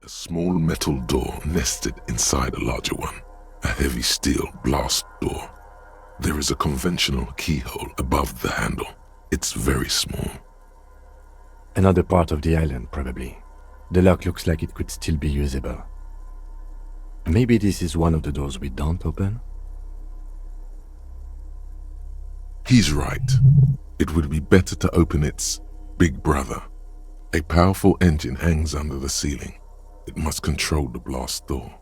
A small metal door nested inside a larger one, a heavy steel blast door. There is a conventional keyhole above the handle. It's very small. Another part of the island, probably. The lock looks like it could still be usable. Maybe this is one of the doors we don't open? He's right. It would be better to open its big brother. A powerful engine hangs under the ceiling. It must control the blast door.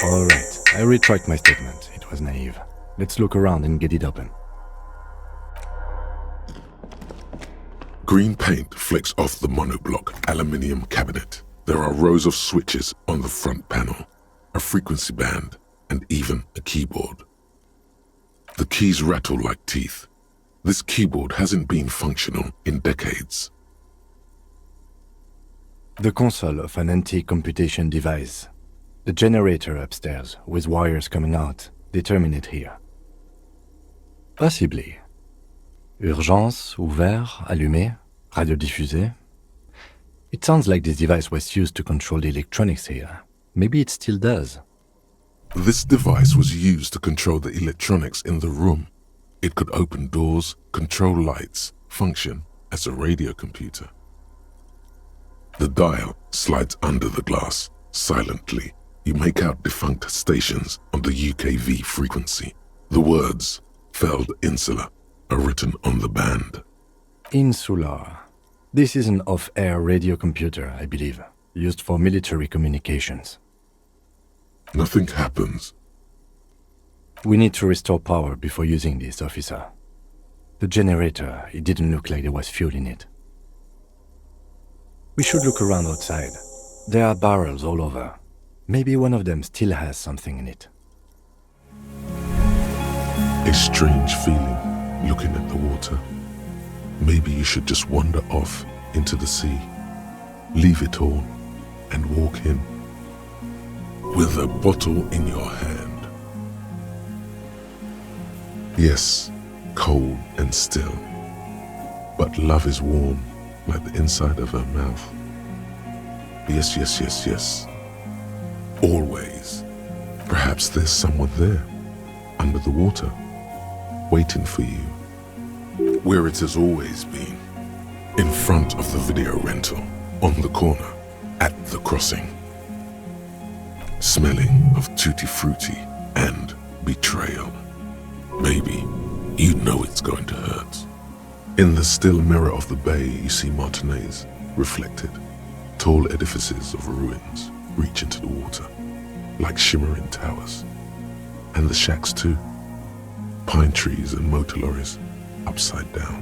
Alright, I retract my statement. It was naive. Let's look around and get it open. Green paint flecks off the monoblock aluminium cabinet. There are rows of switches on the front panel, a frequency band, and even a keyboard. The keys rattle like teeth. This keyboard hasn't been functional in decades. The console of an antique computation device. The generator upstairs, with wires coming out, they terminate here. Possibly. Urgence, ouvert, allumé, radio diffusé. It sounds like this device was used to control the electronics here. Maybe it still does. This device was used to control the electronics in the room. It could open doors, control lights, function as a radio computer. The dial slides under the glass. Silently, you make out defunct stations on the UKV frequency. The words, Feld Insula, are written on the band. Insular. This is an off-air radio computer, I believe, used for military communications. Nothing happens. We need to restore power before using this, officer. The generator, it didn't look like there was fuel in it. We should look around outside. There are barrels all over. Maybe one of them still has something in it. A strange feeling looking at the water. Maybe you should just wander off into the sea, leave it all, and walk in with a bottle in your hand. Yes, cold and still, but love is warm like the inside of her mouth. Yes, yes, yes, yes. Always. Perhaps there's someone there, under the water, waiting for you, where it has always been, in front of the video rental, on the corner, at the crossing, smelling of tutti frutti and betrayal. Maybe you know it's going to hurt. In the still mirror of the bay, you see Martinez reflected. Tall edifices of ruins reach into the water, like shimmering towers. And the shacks too. Pine trees and motor lorries, upside down.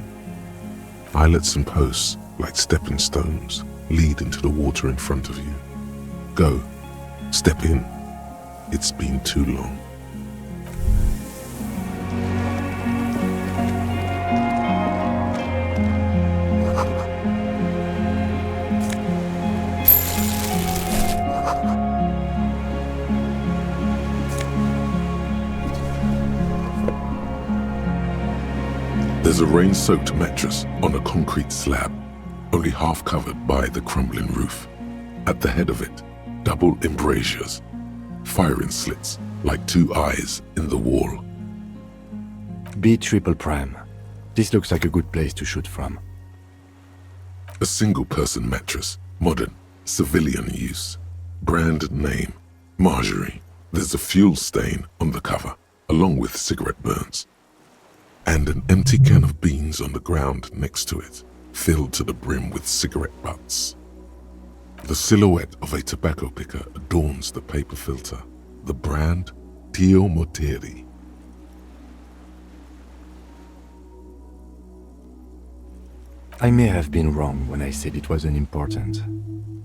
Islets and posts, like stepping stones, lead into the water in front of you. Go, step in. It's been too long. There's a rain-soaked mattress on a concrete slab, only half covered by the crumbling roof. At the head of it, double embrasures, firing slits like two eyes in the wall. B triple prime. This looks like a good place to shoot from. A single-person mattress, modern, civilian use. Brand name, Marjorie. There's a fuel stain on the cover, along with cigarette burns. And an empty can of beans on the ground next to it, filled to the brim with cigarette butts. The silhouette of a tobacco picker adorns the paper filter, the brand Tio Moteri. I may have been wrong when I said it wasn't important.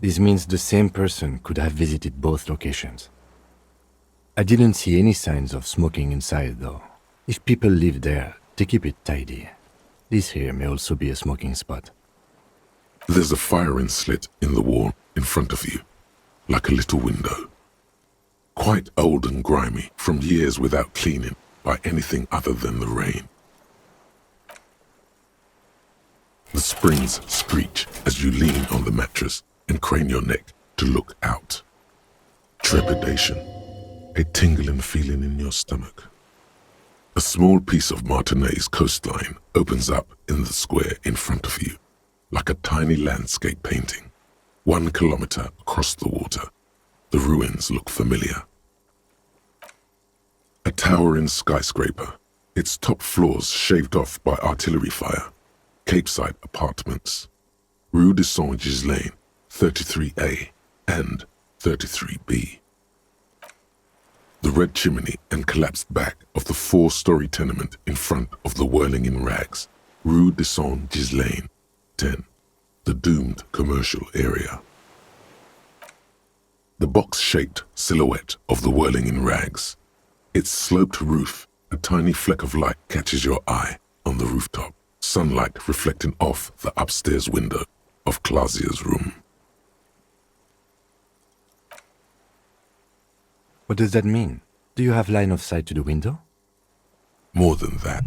This means the same person could have visited both locations. I didn't see any signs of smoking inside though. If people live there, they keep it tidy. This here may also be a smoking spot. There's a firing slit in the wall in front of you, like a little window. Quite old and grimy from years without cleaning by anything other than the rain. The springs screech as you lean on the mattress and crane your neck to look out. Trepidation, a tingling feeling in your stomach. A small piece of Martinez coastline opens up in the square in front of you, like a tiny landscape painting. 1 kilometer across the water, the ruins look familiar. A towering skyscraper, its top floors shaved off by artillery fire. Capeside apartments, Rue de Saint-Ghislain, 33A and 33B. The red chimney and collapsed back of the 4-story tenement in front of the whirling in rags, Rue de Saint-Ghislain, 10, the doomed commercial area. The box-shaped silhouette of the whirling in rags, its sloped roof, a tiny fleck of light catches your eye on the rooftop, sunlight reflecting off the upstairs window of Clausia's room. What does that mean? Do you have line of sight to the window? More than that.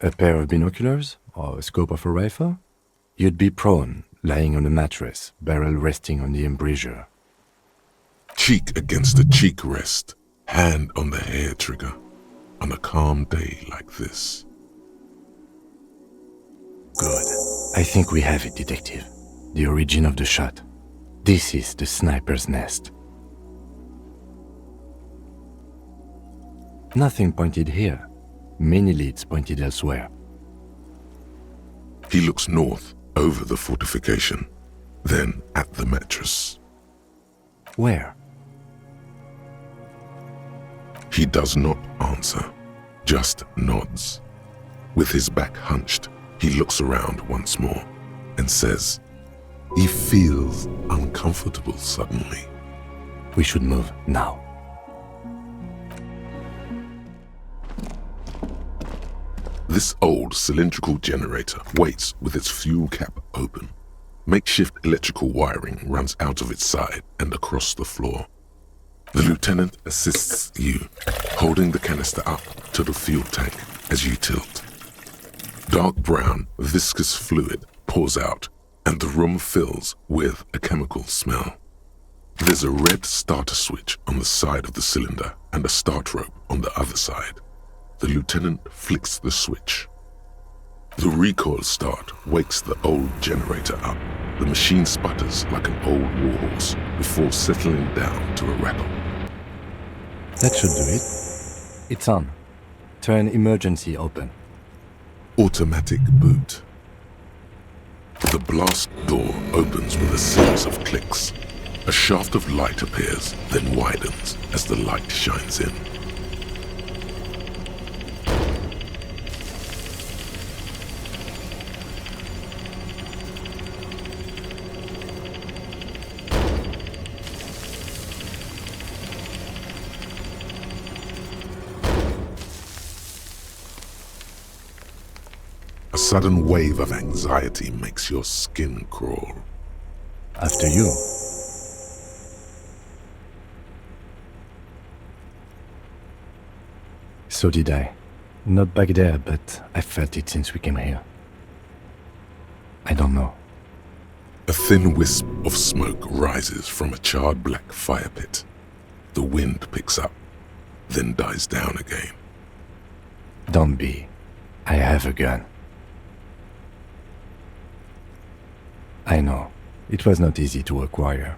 A pair of binoculars? Or a scope of a rifle? You'd be prone, lying on a mattress, barrel resting on the embrasure. Cheek against a cheek rest, hand on the hair trigger, on a calm day like this. Good. I think we have it, Detective. The origin of the shot. This is the sniper's nest. Nothing pointed here. Many leads pointed elsewhere. He looks north, over the fortification, then at the mattress. Where? He does not answer, just nods. With his back hunched, he looks around once more and says, he feels uncomfortable suddenly. We should move now. This old cylindrical generator waits with its fuel cap open. Makeshift electrical wiring runs out of its side and across the floor. The lieutenant assists you, holding the canister up to the fuel tank as you tilt. Dark brown, viscous fluid pours out, and the room fills with a chemical smell. There's a red starter switch on the side of the cylinder and a start rope on the other side. The lieutenant flicks the switch. The recoil start wakes the old generator up. The machine sputters like an old warhorse before settling down to a rattle. That should do it. It's on. Turn emergency open. Automatic boot. The blast door opens with a series of clicks. A shaft of light appears, then widens as the light shines in. A sudden wave of anxiety makes your skin crawl. After you. So did I. Not back there, but I felt it since we came here. I don't know. A thin wisp of smoke rises from a charred black fire pit. The wind picks up, then dies down again. Don't be. I have a gun. I know. It was not easy to acquire.